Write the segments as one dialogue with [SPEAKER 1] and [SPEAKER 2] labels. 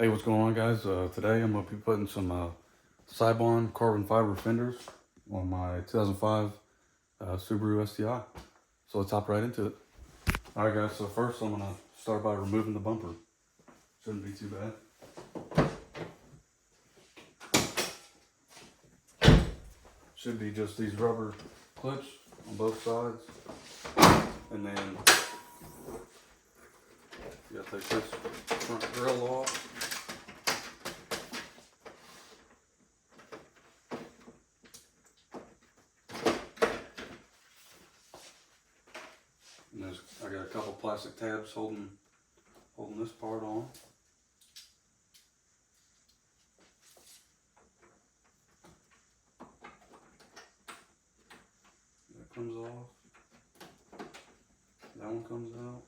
[SPEAKER 1] Hey, what's going on, guys? Today I'm going to be putting some Seibon carbon fiber fenders on my 2005 Subaru STI. So let's hop right into it. Alright guys, so first I'm going to start by removing the bumper. Shouldn't be too bad. Should be just these rubber clips on both sides. And then you got to take this front grill off. And I got a couple plastic tabs holding this part on. That comes off. That one comes out.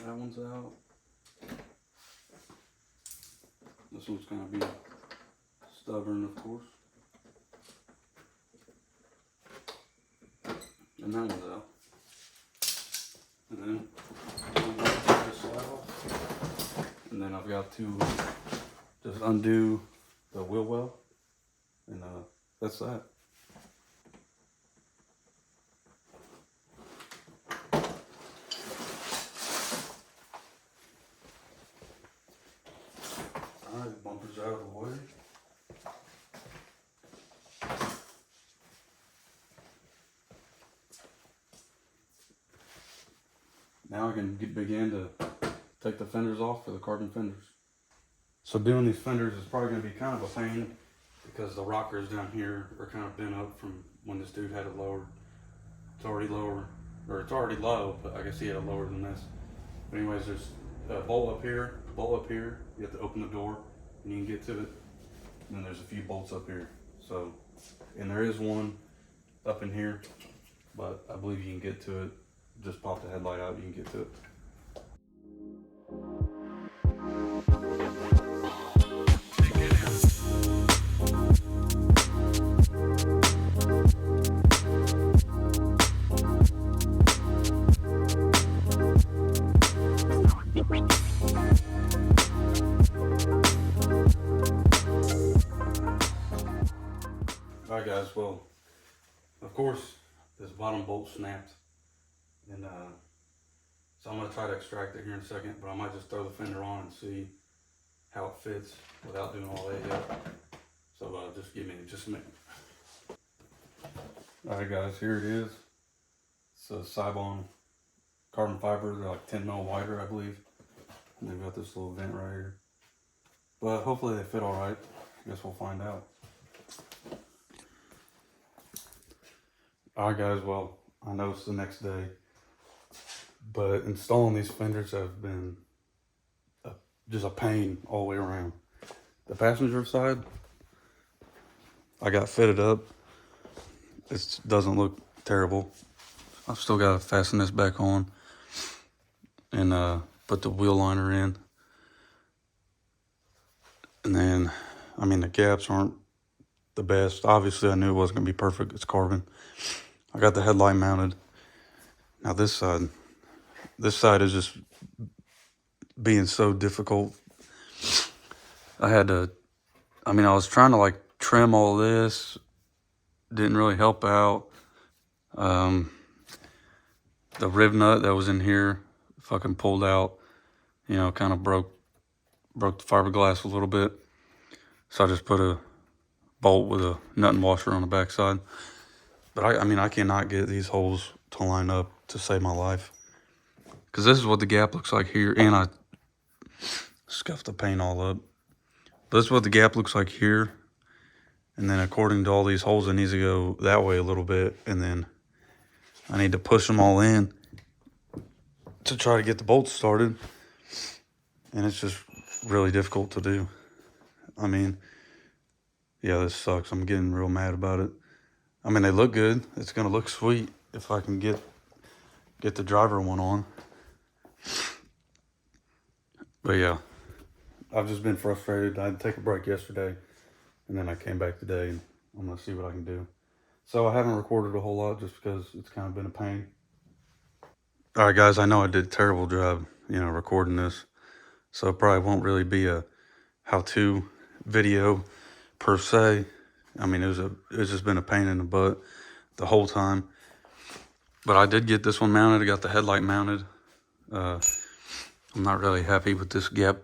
[SPEAKER 1] That one's out. This one's gonna be stubborn, of course. And that one's out. And then I'm gonna take this slide off. And then I've got to just undo the wheel well. And that's that. Alright, bumpers out of the way. Now I can begin to take the fenders off for the carbon fenders. So doing these fenders is probably going to be kind of a pain because the rockers down here are kind of bent up from when this dude had it lowered. It's already lower, or it's already low, but I guess he had it lower than this. But anyways, there's a bolt up here, you have to open the door and you can get to it. And then there's a few bolts up here. So, and there is one up in here, but I believe you can get to it. Just pop the headlight out, you can get to it. Alright guys, well, of course, this bottom bolt snapped. And so I'm going to try to extract it here in a second, but I might just throw the fender on and see how it fits without doing all that yet. So just give me just a minute. Alright guys, here it is. It's a Seibon carbon fiber. They're like 10 mil wider, I believe. And they've got this little vent right here. But hopefully they fit alright. I guess we'll find out. Alright guys, well, I know it's the next day, but installing these fenders have been just a pain all the way around. The passenger side, I got fitted up. It doesn't look terrible. I've still got to fasten this back on and put the wheel liner in. And then, I mean, the gaps aren't the best. Obviously, I knew it wasn't going to be perfect. It's carbon. I got the headlight mounted. Now this side is just being so difficult. I was trying to like trim all this. Didn't really help out. The rib nut that was in here fucking pulled out. You know, kind of broke the fiberglass a little bit. So I just put a bolt with a nut and washer on the backside. But I cannot get these holes to line up to save my life. Because this is what the gap looks like here. And I scuffed the paint all up. But this is what the gap looks like here. And then according to all these holes, it needs to go that way a little bit. And then I need to push them all in to try to get the bolts started. And it's just really difficult to do. I mean, yeah, this sucks. I'm getting real mad about it. I mean, they look good. It's going to look sweet if I can get the driver one on. But yeah, I've just been frustrated. I had to take a break yesterday, and then I came back today, and I'm gonna see what I can do. So I haven't recorded a whole lot just because it's kind of been a pain. All right, guys, I know I did a terrible job, recording this, so it probably won't really be a how-to video per se. I mean, it's just been a pain in the butt the whole time. But I did get this one mounted. I got the headlight mounted. I'm not really happy with this gap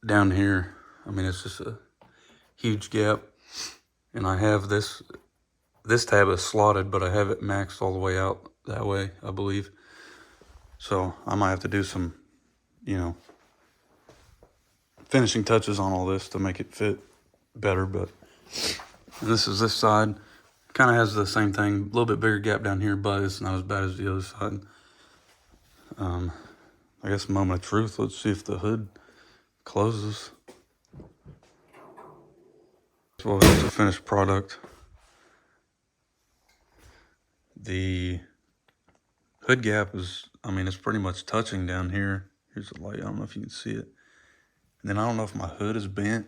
[SPEAKER 1] down here. I mean, it's just a huge gap. And I have this tab is slotted, but I have it maxed all the way out that way, I believe. So I might have to do some, finishing touches on all this to make it fit better. But this is this side. Kind of has the same thing, a little bit bigger gap down here, but it's not as bad as the other side. I guess moment of truth. Let's see if the hood closes. Well, here's the finished product. The hood gap is, it's pretty much touching down here. Here's the light. I don't know if you can see it. And then I don't know if my hood is bent,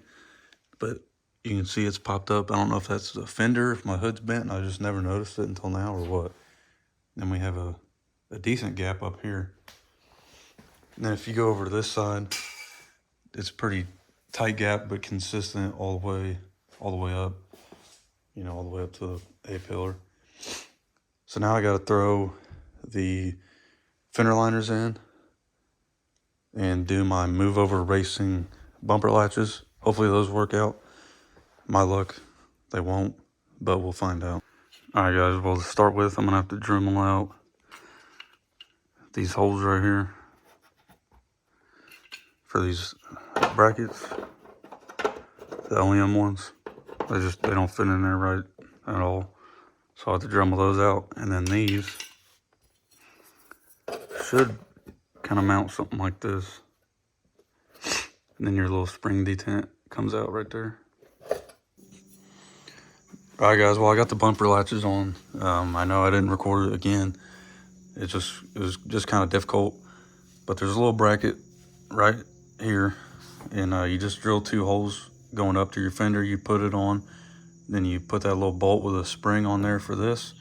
[SPEAKER 1] but you can see it's popped up. I don't know if that's the fender, if my hood's bent, and I just never noticed it until now, or what. Then we have a decent gap up here. And then if you go over to this side, it's pretty tight gap, but consistent all the way up, all the way up to the A-pillar. So now I got to throw the fender liners in and do my move over racing bumper latches. Hopefully those work out. My luck, they won't, but we'll find out. All right, guys, well, to start with, I'm gonna have to Dremel out these holes right here for these brackets, the OEM ones. They don't fit in there right at all. So I have to Dremel those out. And then these should kind of mount something like this. And then your little spring detent comes out right there. All right, guys, well, I got the bumper latches on. I know I didn't record it again. It was just kind of difficult. But there's a little bracket right here. And you just drill 2 holes going up to your fender. You put it on. Then you put that little bolt with a spring on there for this.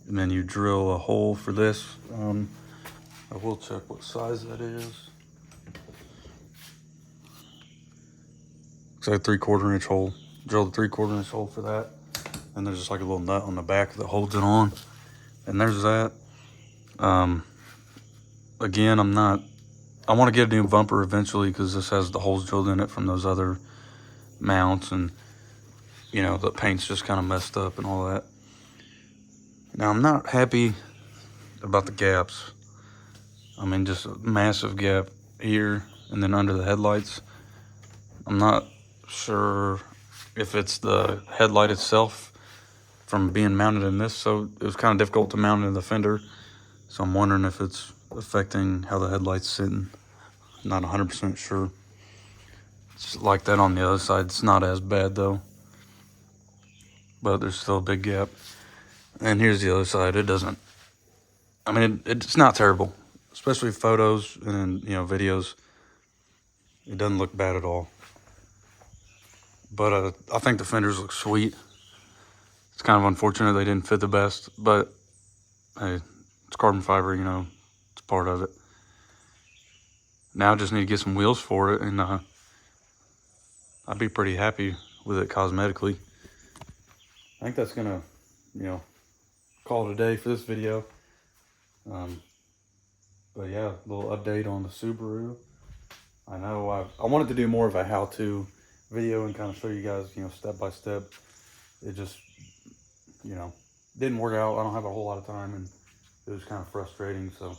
[SPEAKER 1] And then you drill a hole for this. I will check what size that is. Looks like a 3/4 inch hole. Drill the 3/4 inch hole for that. And there's just like a little nut on the back that holds it on. And there's that. Again, I want to get a new bumper eventually because this has the holes drilled in it from those other mounts. And, the paint's just kind of messed up and all that. Now, I'm not happy about the gaps. Just a massive gap here and then under the headlights. I'm not sure if it's the headlight itself from being mounted in this. So it was kind of difficult to mount in the fender. So I'm wondering if it's affecting how the headlight's sitting. Not 100% sure. It's like that on the other side. It's not as bad though. But there's still a big gap. And here's the other side. It doesn't, it's not terrible. Especially photos and videos. It doesn't look bad at all. But I think the fenders look sweet. It's kind of unfortunate they didn't fit the best, but hey, it's carbon fiber, it's part of it. Now I just need to get some wheels for it, and I'd be pretty happy with it cosmetically. I think that's gonna, call it a day for this video. But yeah, a little update on the Subaru. I know I wanted to do more of a how-to video and kind of show you guys, step by step. It just, didn't work out. I don't have a whole lot of time, and it was kind of frustrating. So,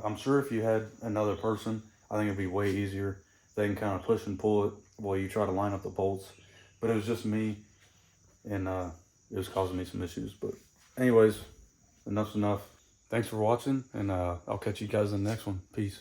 [SPEAKER 1] I'm sure if you had another person, I think it'd be way easier. They can kind of push and pull it while you try to line up the bolts. But it was just me, and it was causing me some issues. But anyways, enough's enough. Thanks for watching, and I'll catch you guys in the next one. Peace.